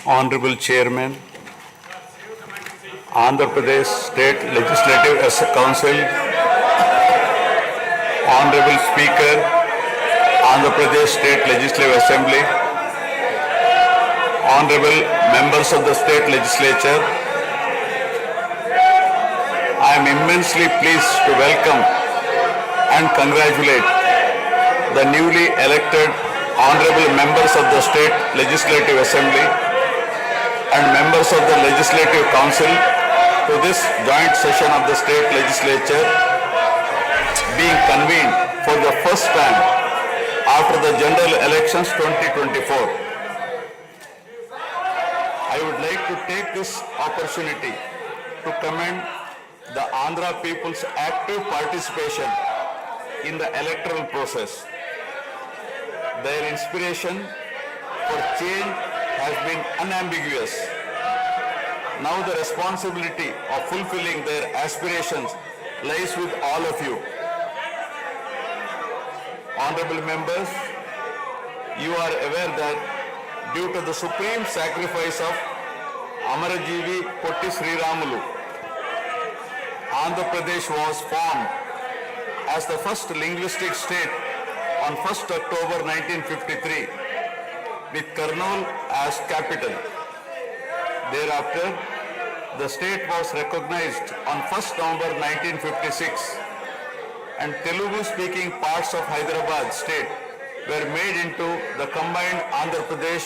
Honorable Chairman, Andhra Pradesh State Legislative Council, Honorable Speaker, Andhra Pradesh State Legislative Assembly, Honorable Members of the State Legislature, I am immensely pleased to welcome and congratulate the newly elected Honorable Members of the State Legislative Assembly and members of the Legislative Council to this joint session of the State Legislature being convened for the first time after the General Elections 2024. I would like to take this opportunity to commend the Andhra people's active participation in the electoral process. Their inspiration for change has been unambiguous. Now the responsibility of fulfilling their aspirations lies with all of you. Honorable members, you are aware that due to the supreme sacrifice of Amarajeevi Potti Sriramulu, Andhra Pradesh was formed as the first linguistic state on 1st October 1953 with Kurnool as capital. Thereafter, the state was recognized on 1st November 1956 and Telugu-speaking parts of Hyderabad state were made into the combined Andhra Pradesh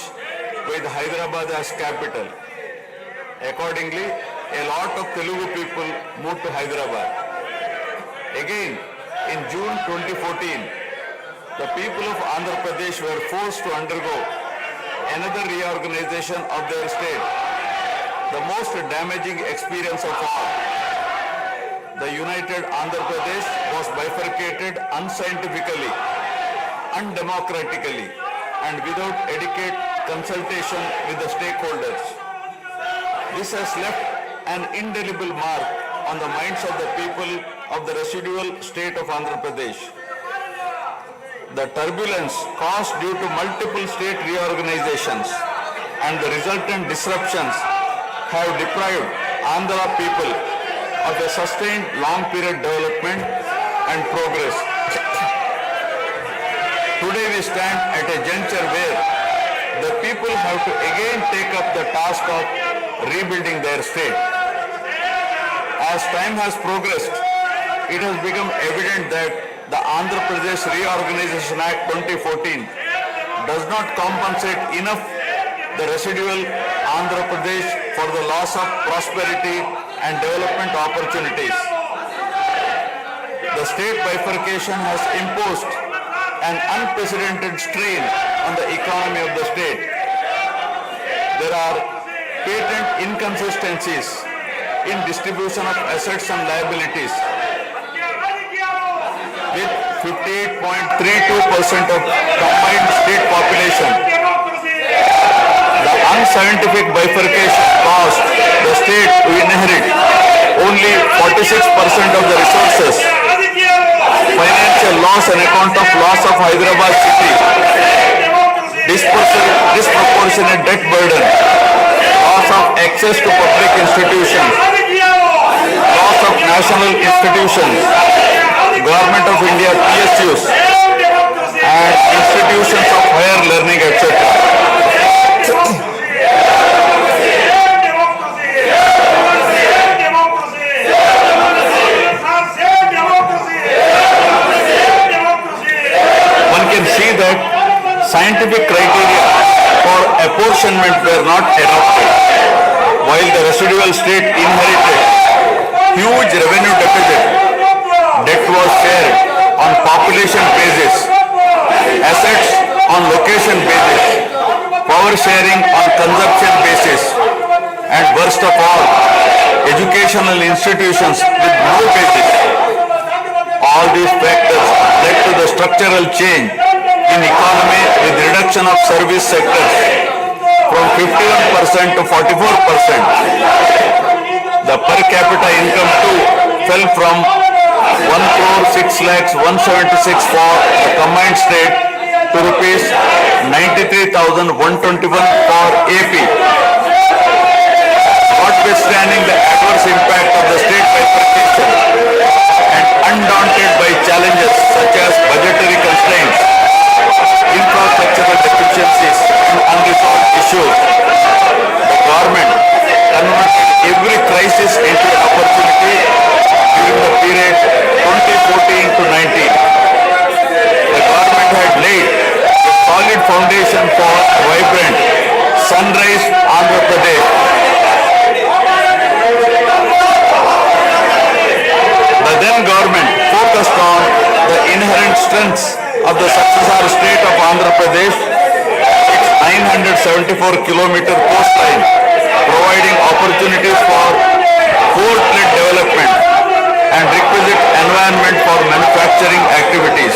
with Hyderabad as capital. Accordingly, a lot of Telugu people moved to Hyderabad. Again, in June 2014, the people of Andhra Pradesh were forced to undergo another reorganization of their state, the most damaging experience of all. The united Andhra Pradesh was bifurcated unscientifically, undemocratically, and without adequate consultation with the stakeholders. This has left an indelible mark on the minds of the people of the residual state of Andhra Pradesh. The turbulence caused due to multiple state reorganizations and the resultant disruptions have deprived Andhra people of a sustained long period development and progress. Today we stand at a juncture where the people have to again take up the task of rebuilding their state. As time has progressed, it has become evident that the Andhra Pradesh Reorganization Act 2014 does not compensate enough the residual Andhra Pradesh for the loss of prosperity and development opportunities. The state bifurcation has imposed an unprecedented strain on the economy of the state. There are patent inconsistencies in distribution of assets and liabilities, with 58.32% of combined state population. The unscientific bifurcation caused the state to inherit only 46% of the resources, financial loss on account of loss of Hyderabad city, disproportionate debt burden, loss of access to public institutions, loss of national institutions, Government of India PSUs and institutions of higher learning, etc. One can see that scientific criteria for apportionment were not adopted, while the residual state inherited huge revenue deficit. Debt was shared on population basis, assets on location basis, power sharing on consumption basis, and worst of all, educational institutions with no basis. All these factors led to the structural change in economy with reduction of service sectors from 51% to 44%. The per capita income too fell from 1,06,176 for the combined state to rupees 93,121 for AP. Notwithstanding the adverse impact of the state bifurcation and undaunted by challenges such as budgetary constraints, infrastructural deficiencies and unresolved issues, the government converted every crisis into an opportunity during the period 2014 to 19. The government had laid a solid foundation for a vibrant sunrise Andhra Pradesh. The then government focused on the inherent strengths of the successor state of Andhra Pradesh, its 974-kilometer coastline, providing opportunities for port-led development and requisite environment for manufacturing activities.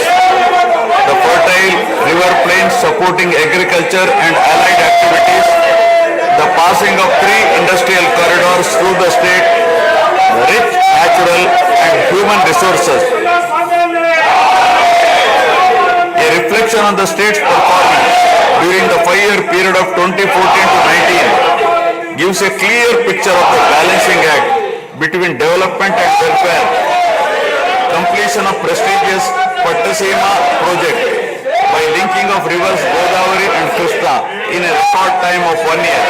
The fertile river plains supporting agriculture and allied activities, the passing of 3 industrial corridors through the state, the rich natural and human resources. A reflection on the state's performance during the 5-year period of 2014 to 19 gives a clear picture of the balancing act between development and welfare. Completion of prestigious Pattasima project by linking of rivers Godavari and Krishna in a record time of 1 year.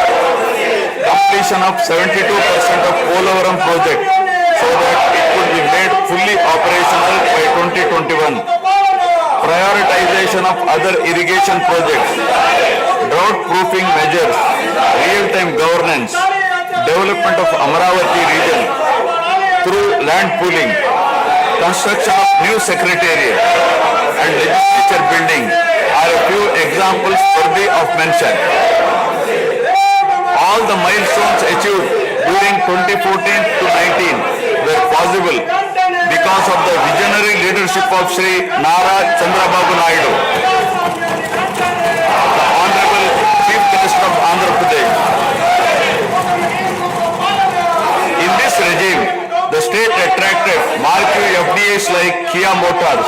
Completion of 72% of Polavaram project so that it could be made fully operational by 2021. Prioritization of other irrigation projects, drought proofing measures, real-time governance, development of Amaravati region through land pooling, construction of new secretariat and legislature building are a few examples worthy of mention. All the milestones achieved during 2014 to 19 were possible because of the visionary leadership of Sri Chandrababu, the Honorable Chief Minister of Andhra Pradesh. In this regime, the state attracted marquee FDIs like Kia Motors,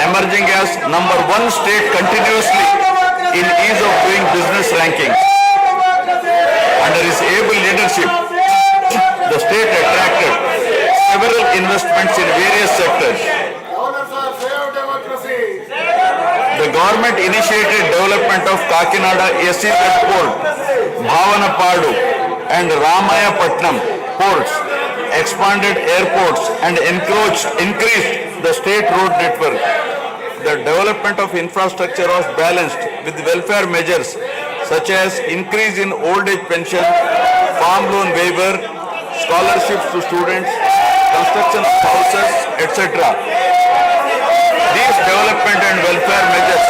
emerging as #1 state continuously in ease of doing business rankings. Under his able leadership, the state attracted several investments in various sectors. The government initiated development of Kakinada SEZ port, Bhavanapadu and Ramayapatnam ports, expanded airports and increased the state road network. The development of infrastructure was balanced with welfare measures such as increase in old age pension, farm loan waiver, scholarships to students, construction of houses, etc. These development and welfare measures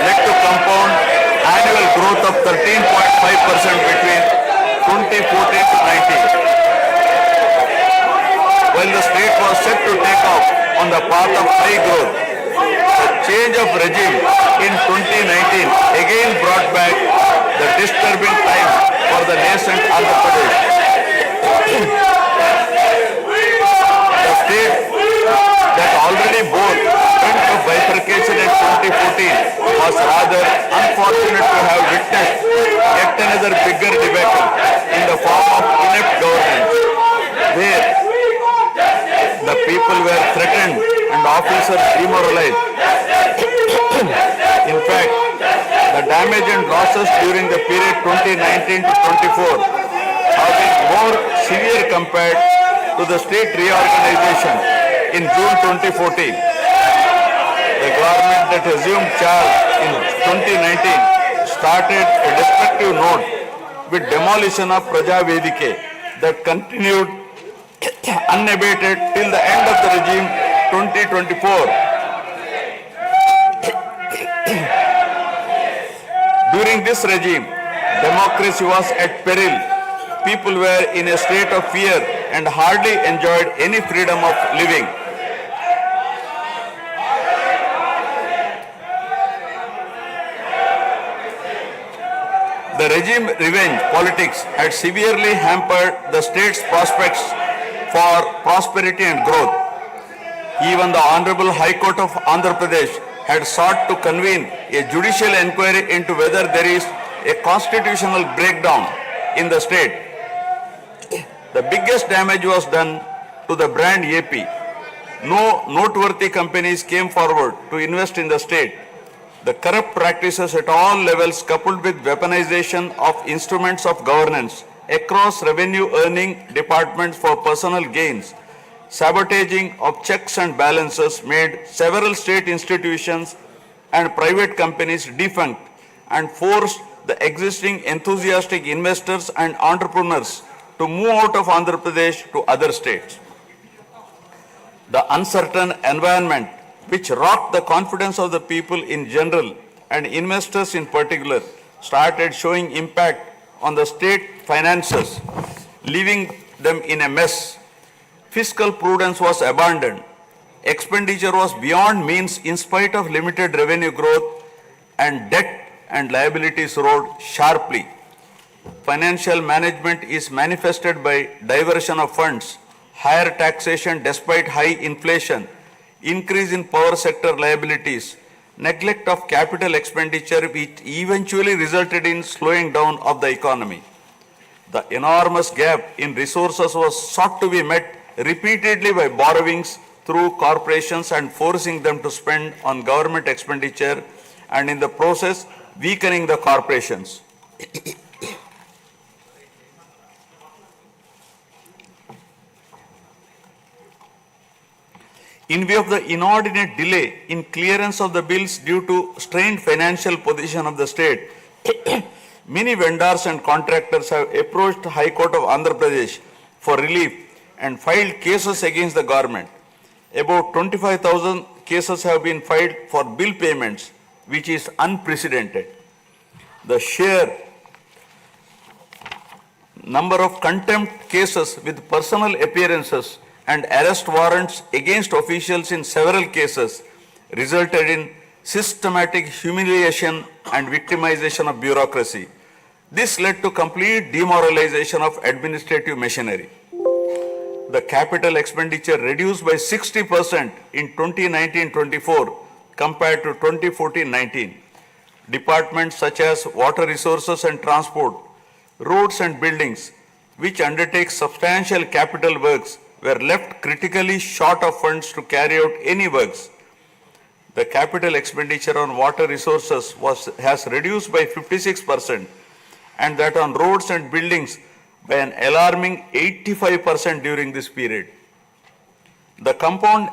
led to compound annual growth of 13.5% between 2014 to 19. While the state was set to take off on the path of high growth, the change of regime in 2019 again brought back the disturbing time for the nascent Andhra Pradesh. The state that already bore brunt of bifurcation in 2014 was rather unfortunate to have witnessed yet another bigger debacle in the form of inept governance, where the people were threatened and officers demoralized. In fact, the damage and losses during the period 2019 to 24 have been more severe compared to the state reorganization in June 2014. The government that assumed charge in 2019 started a destructive note with demolition of Praja Vedike that continued unabated till the end of the regime 2024. During this regime, democracy was at peril. People were in a state of fear and hardly enjoyed any freedom of living. The regime revenge politics had severely hampered the state's prospects for prosperity and growth. Even the Honorable High Court of Andhra Pradesh had sought to convene a judicial inquiry into whether there is a constitutional breakdown in the state. The biggest damage was done to the brand AP. No noteworthy companies came forward to invest in the state. The corrupt practices at all levels, coupled with weaponization of instruments of governance across revenue earning departments for personal gains, sabotaging of checks and balances, made several state institutions and private companies defunct and forced the existing enthusiastic investors and entrepreneurs to move out of Andhra Pradesh to other states. The uncertain environment which rocked the confidence of the people in general and investors in particular started showing impact on the state finances, leaving them in a mess. Fiscal prudence was abandoned. Expenditure was beyond means in spite of limited revenue growth, and debt and liabilities rose sharply. Financial management is manifested by diversion of funds, higher taxation despite high inflation, increase in power sector liabilities, neglect of capital expenditure which eventually resulted in slowing down of the economy. The enormous gap in resources was sought to be met repeatedly by borrowings through corporations and forcing them to spend on government expenditure, and in the process weakening the corporations. In view of the inordinate delay in clearance of the bills due to strained financial position of the state, many vendors and contractors have approached the High Court of Andhra Pradesh for relief and filed cases against the government. About 25,000 cases have been filed for bill payments, which is unprecedented. The sheer number of contempt cases with personal appearances and arrest warrants against officials in several cases resulted in systematic humiliation and victimization of bureaucracy. This led to complete demoralization of administrative machinery. The capital expenditure reduced by 60% in 2019-24 compared to 2014-19. Departments such as water resources and transport, roads and buildings, which undertake substantial capital works, were left critically short of funds to carry out any works. The capital expenditure on water resources has reduced by 56%, and that on roads and buildings by an alarming 85% during this period. The compound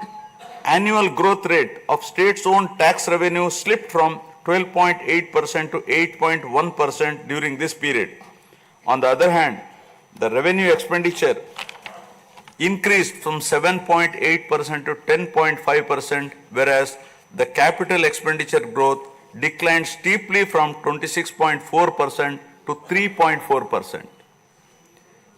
annual growth rate of state's own tax revenue slipped from 12.8% to 8.1% during this period. On the other hand, the revenue expenditure increased from 7.8% to 10.5%, whereas the capital expenditure growth declined steeply from 26.4% to 3.4%.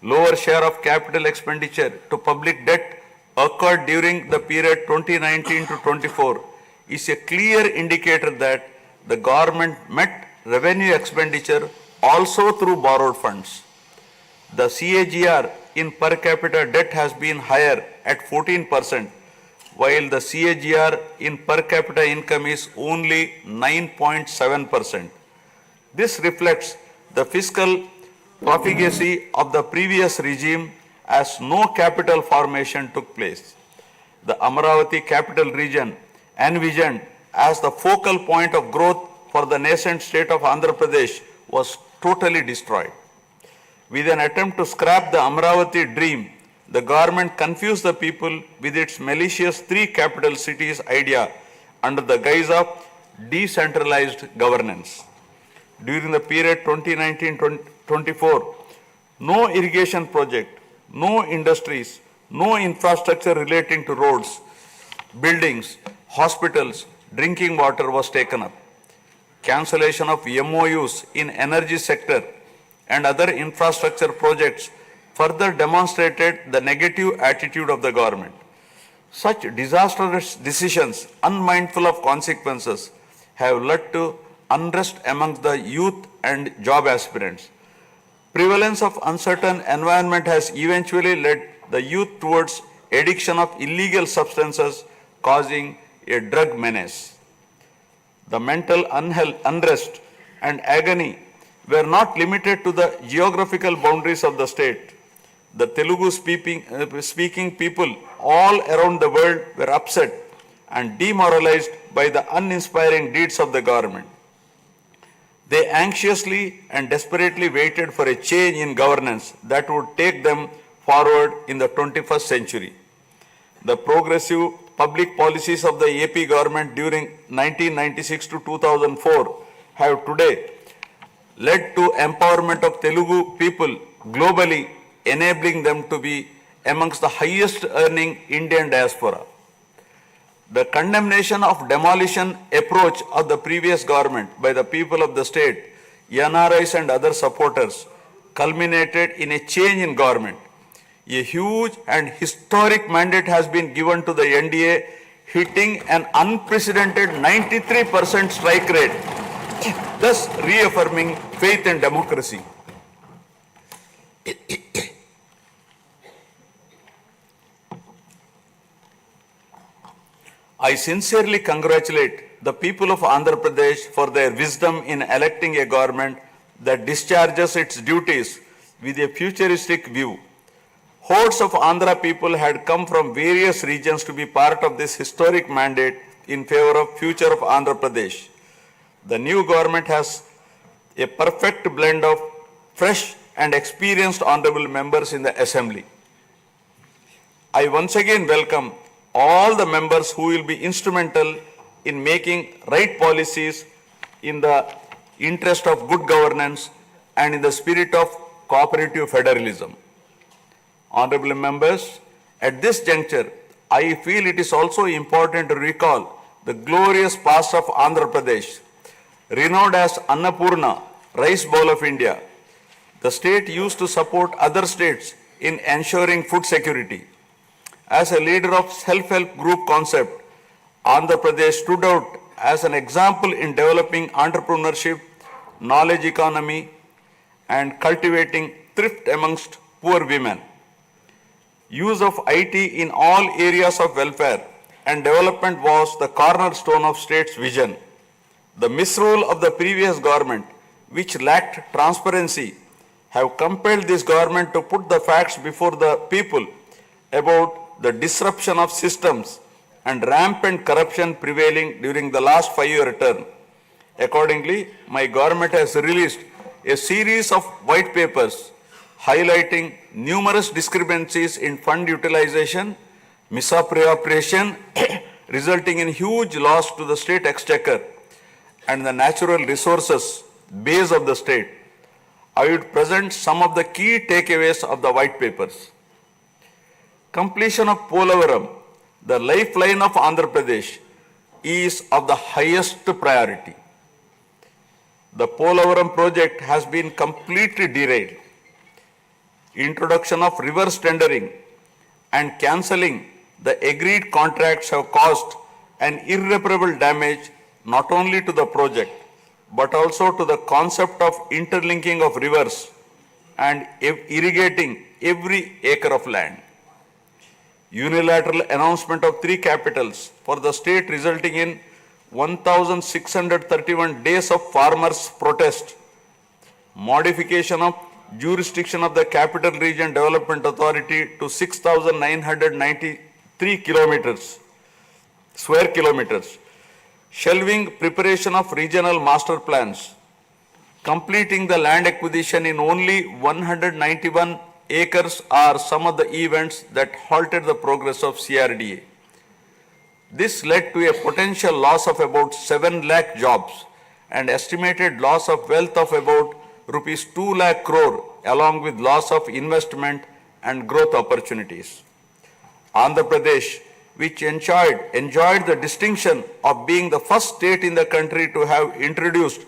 Lower share of capital expenditure to public debt occurred during the period 2019 to 24 is a clear indicator that the government met revenue expenditure also through borrowed funds. The CAGR in per capita debt has been higher at 14%, while the CAGR in per capita income is only 9.7%. This reflects the fiscal profligacy of the previous regime, as no capital formation took place. The Amaravati capital region, envisioned as the focal point of growth for the nascent state of Andhra Pradesh, was totally destroyed. With an attempt to scrap the Amaravati dream, the government confused the people with its malicious three capital cities idea under the guise of decentralized governance. During the period 2019-24, no irrigation project, no industries, no infrastructure relating to roads, buildings, hospitals, drinking water was taken up. Cancellation of MOUs in energy sector and other infrastructure projects further demonstrated the negative attitude of the government. Such disastrous decisions, unmindful of consequences, have led to unrest amongst the youth and job aspirants. Prevalence of uncertain environment has eventually led the youth towards addiction of illegal substances, causing a drug menace. The mental unrest and agony were not limited to the geographical boundaries of the state. The Telugu speaking people all around the world were upset and demoralized by the uninspiring deeds of the government. They anxiously and desperately waited for a change in governance that would take them forward in the 21st century. The progressive public policies of the AP government during 1996 to 2004 have today led to empowerment of Telugu people globally, enabling them to be amongst the highest earning Indian diaspora. The condemnation of demolition approach of the previous government by the people of the state, NRIs and other supporters, culminated in a change in government. A huge and historic mandate has been given to the NDA, hitting an unprecedented 93% strike rate, thus reaffirming faith in democracy. I sincerely congratulate the people of Andhra Pradesh for their wisdom in electing a government that discharges its duties with a futuristic view. Hordes of Andhra people had come from various regions to be part of this historic mandate in favor of future of Andhra Pradesh. The new government has a perfect blend of fresh and experienced honorable members in the assembly. I once again welcome all the members who will be instrumental in making right policies in the interest of good governance and in the spirit of cooperative federalism. Honorable members, at this juncture, I feel it is also important to recall the glorious past of Andhra Pradesh, renowned as Annapurna, rice bowl of India. The state used to support other states in ensuring food security. As a leader of self-help group concept, Andhra Pradesh stood out as an example in developing entrepreneurship, knowledge economy, and cultivating thrift amongst poor women. Use of IT in all areas of welfare and development was the cornerstone of state's vision. The misrule of the previous government, which lacked transparency, have compelled this government to put the facts before the people about the disruption of systems and rampant corruption prevailing during the last 5-year term. Accordingly, my government has released a series of white papers highlighting numerous discrepancies in fund utilization, misappropriation, resulting in huge loss to the state exchequer and the natural resources base of the state. I would present some of the key takeaways of the white papers. Completion of Polavaram, the lifeline of Andhra Pradesh, is of the highest priority. The Polavaram project has been completely derailed. Introduction of reverse tendering and cancelling the agreed contracts have caused an irreparable damage not only to the project but also to the concept of interlinking of rivers and irrigating every acre of land. Unilateral announcement of 3 capitals for the state resulting in 1,631 days of farmers' protest. Modification of jurisdiction of the Capital Region Development Authority to 6,993 square kilometers. Shelving preparation of regional master plans. Completing the land acquisition in only 191 acres are some of the events that halted the progress of CRDA. This led to a potential loss of about 7 lakh jobs and estimated loss of wealth of about rupees 2 lakh crore along with loss of investment and growth opportunities. Andhra Pradesh, which enjoyed the distinction of being the first state in the country to have introduced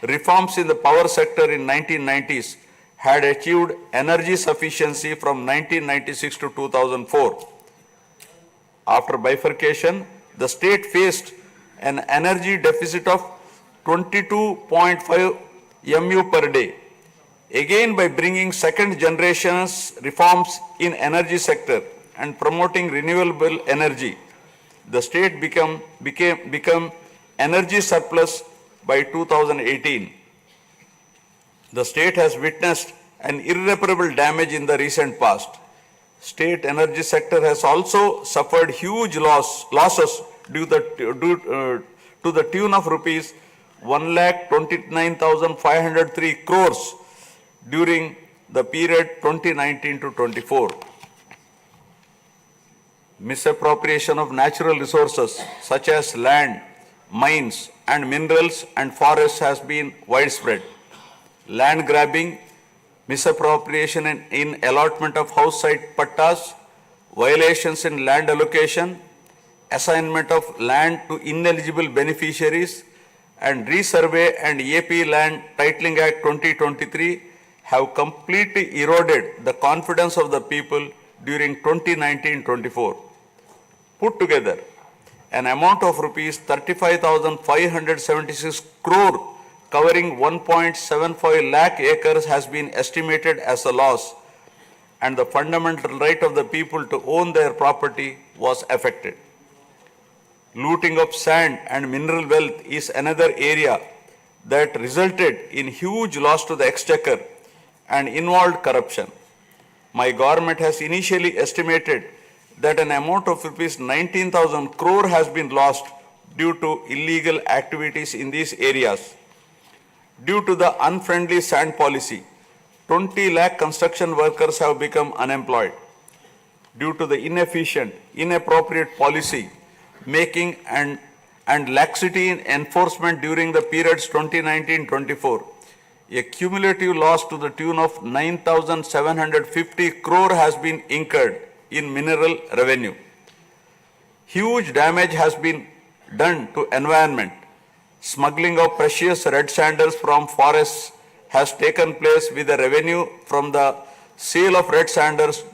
reforms in the power sector in 1990s, had achieved energy sufficiency from 1996 to 2004. After bifurcation, the state faced an energy deficit of 22.5 MU per day. Again, by bringing second generation's reforms in energy sector and promoting renewable energy, the state became energy surplus by 2018. The state has witnessed an irreparable damage in the recent past. State energy sector has also suffered huge losses to the tune of rupees 1,29,503 crores during the period 2019 to 24. Misappropriation of natural resources such as land, mines and minerals and forests has been widespread. Land grabbing, misappropriation in allotment of house site pattas, violations in land allocation, assignment of land to ineligible beneficiaries, and resurvey and AP Land Titling Act 2023 have completely eroded the confidence of the people during 2019-24. Put together, an amount of rupees 35,576 crore covering 1.75 lakh acres has been estimated as a loss, and the fundamental right of the people to own their property was affected. Looting of sand and mineral wealth is another area that resulted in huge loss to the exchequer and involved corruption. My government has initially estimated that an amount of rupees 19,000 crore has been lost due to illegal activities in these areas. Due to the unfriendly sand policy, 20 lakh construction workers have become unemployed. Due to the inefficient, inappropriate policy making and laxity in enforcement during the periods 2019-24, a cumulative loss to the tune of 9,750 crore has been incurred in mineral revenue. Huge damage has been done to environment. Smuggling of precious red sanders from forests has taken place, with the revenue from the sale of red sanders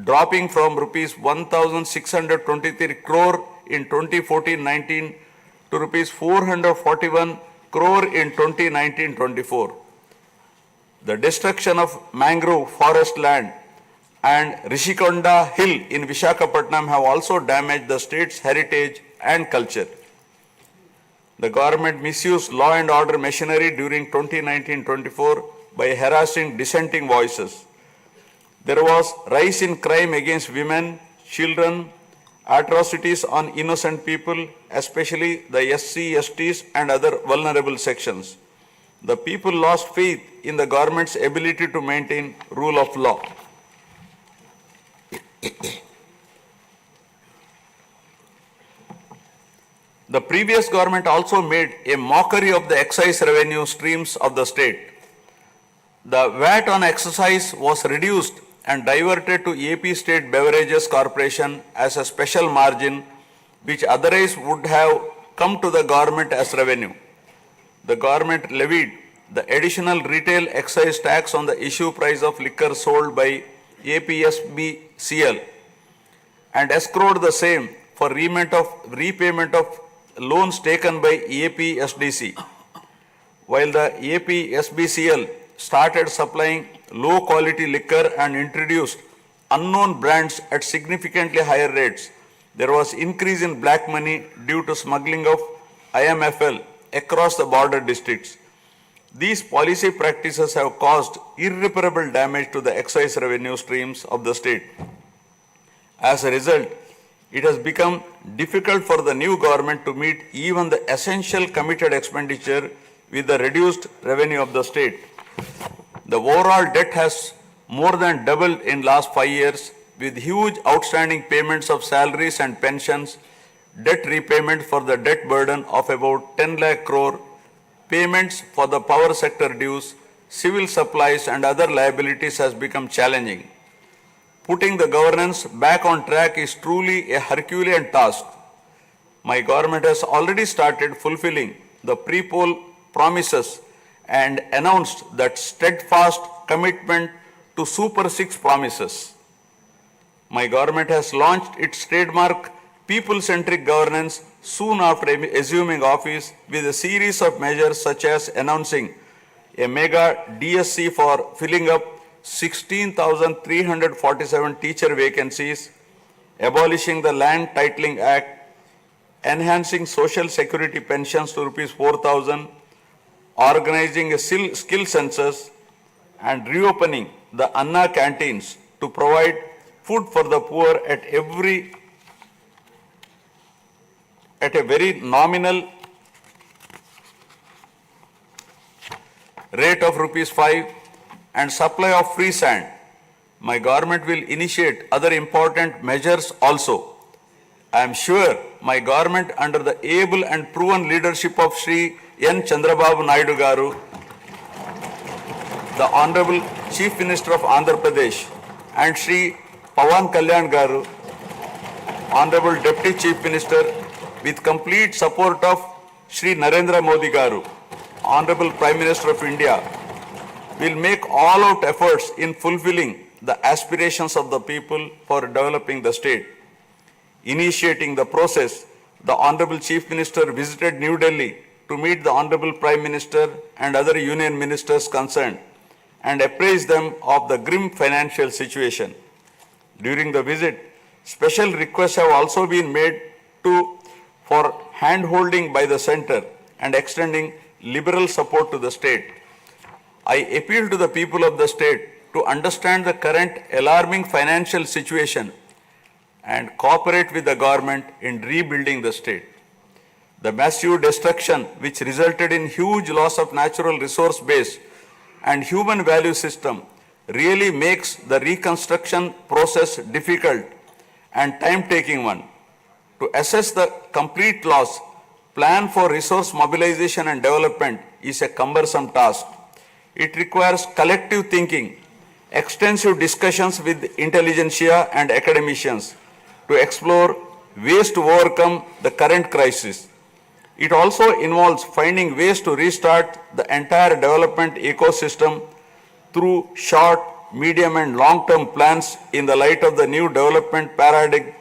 dropping from rupees 1,623 crore in 2014-19 to rupees 441 crore in 2019-24. The destruction of mangrove forest land and Rishikonda Hill in Visakhapatnam have also damaged the state's heritage and culture. The government misused law and order machinery during 2019-24 by harassing dissenting voices. There was rise in crime against women, children, atrocities on innocent people, especially the SC, STs and other vulnerable sections. The people lost faith in the government's ability to maintain rule of law. The previous government also made a mockery of the excise revenue streams of the state. The VAT on excise was reduced and diverted to AP State Beverages Corporation as a special margin, which otherwise would have come to the government as revenue. The government levied the additional retail excise tax on the issue price of liquor sold by APSBCL and escrowed the same for repayment of loans taken by APSDC. While the APSBCL started supplying low quality liquor and introduced unknown brands at significantly higher rates, there was increase in black money due to smuggling of IMFL across the border districts. These policy practices have caused irreparable damage to the excise revenue streams of the state. As a result, it has become difficult for the new government to meet even the essential committed expenditure with the reduced revenue of the state. The overall debt has more than doubled in last 5 years, with huge outstanding payments of salaries and pensions, debt repayment for the debt burden of about 10 lakh crore, payments for the power sector dues, civil supplies and other liabilities has become challenging. Putting the governance back on track is truly a Herculean task. My government has already started fulfilling the pre-poll promises and announced that steadfast commitment to Super 6 promises. My government has launched its trademark people-centric governance soon after assuming office, with a series of measures such as announcing a mega DSC for filling up 16,347 teacher vacancies, abolishing the Land Titling Act, enhancing social security pensions to rupees 4,000, organizing a skill census, and reopening the Anna canteens to provide food for the poor at a very nominal rate of rupees 5 and supply of free sand. My government will initiate other important measures also. I am sure my government, under the able and proven leadership of Shri N. Chandrababu Naidu Garu, the Honorable Chief Minister of Andhra Pradesh, and Shri Pawan Kalyan Garu, Honorable Deputy Chief Minister, with complete support of Shri Narendra Modi Garu, Honorable Prime Minister of India, will make all-out efforts in fulfilling the aspirations of the people for developing the state. Initiating the process, the Honorable Chief Minister visited New Delhi to meet the Honorable Prime Minister and other union ministers concerned and apprise them of the grim financial situation. During the visit, special requests have also been made for hand-holding by the centre and extending liberal support to the state. I appeal to the people of the state to understand the current alarming financial situation and cooperate with the government in rebuilding the state. The massive destruction which resulted in huge loss of natural resource base and human value system really makes the reconstruction process difficult and time-taking one. To assess the complete loss, plan for resource mobilization and development is a cumbersome task. It requires collective thinking, extensive discussions with intelligentsia and academicians to explore ways to overcome the current crisis. It also involves finding ways to restart the entire development ecosystem through short, medium and long-term plans in the light of the new development paradigm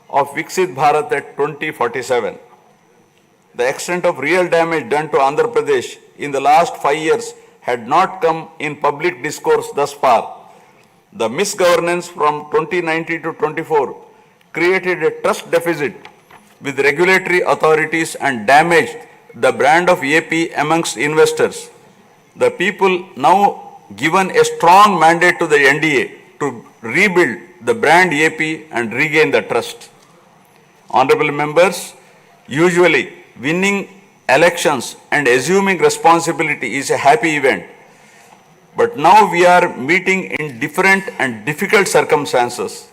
of Viksit Bharat at 2047. The extent of real damage done to Andhra Pradesh in the last 5 years had not come in public discourse thus far. The misgovernance from 2019 to 24 created a trust deficit with regulatory authorities and damaged the brand of AP amongst investors. The people now given a strong mandate to the NDA to rebuild the brand AP and regain the trust. Honorable members, usually winning elections and assuming responsibility is a happy event. But now we are meeting in different and difficult circumstances.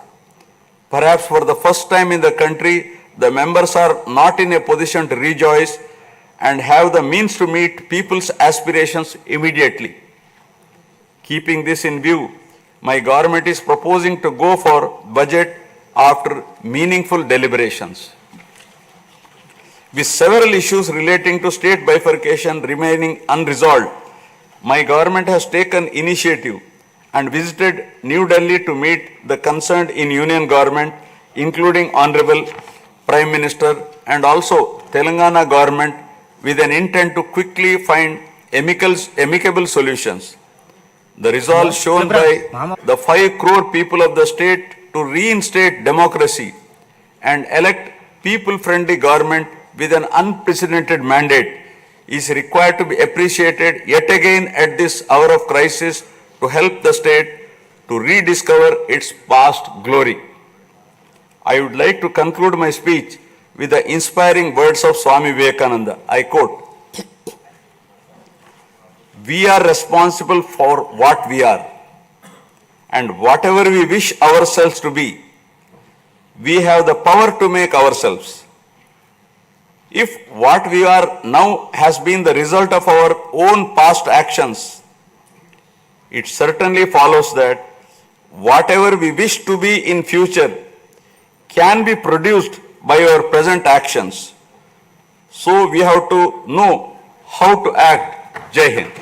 Perhaps for the first time in the country, the members are not in a position to rejoice and have the means to meet people's aspirations immediately. Keeping this in view, my government is proposing to go for budget after meaningful deliberations. With several issues relating to state bifurcation remaining unresolved, my government has taken initiative and visited New Delhi to meet the concerned in union government, including Honorable Prime Minister and also Telangana government, with an intent to quickly find amicable solutions. The resolve shown by the 5 crore people of the state to reinstate democracy and elect people-friendly government with an unprecedented mandate is required to be appreciated yet again at this hour of crisis to help the state to rediscover its past glory. I would like to conclude my speech with the inspiring words of Swami Vivekananda. I quote, "We are responsible for what we are, and whatever we wish ourselves to be, we have the power to make ourselves. If what we are now has been the result of our own past actions, it certainly follows that whatever we wish to be in future can be produced by our present actions. So we have to know how to act." Jai Hind.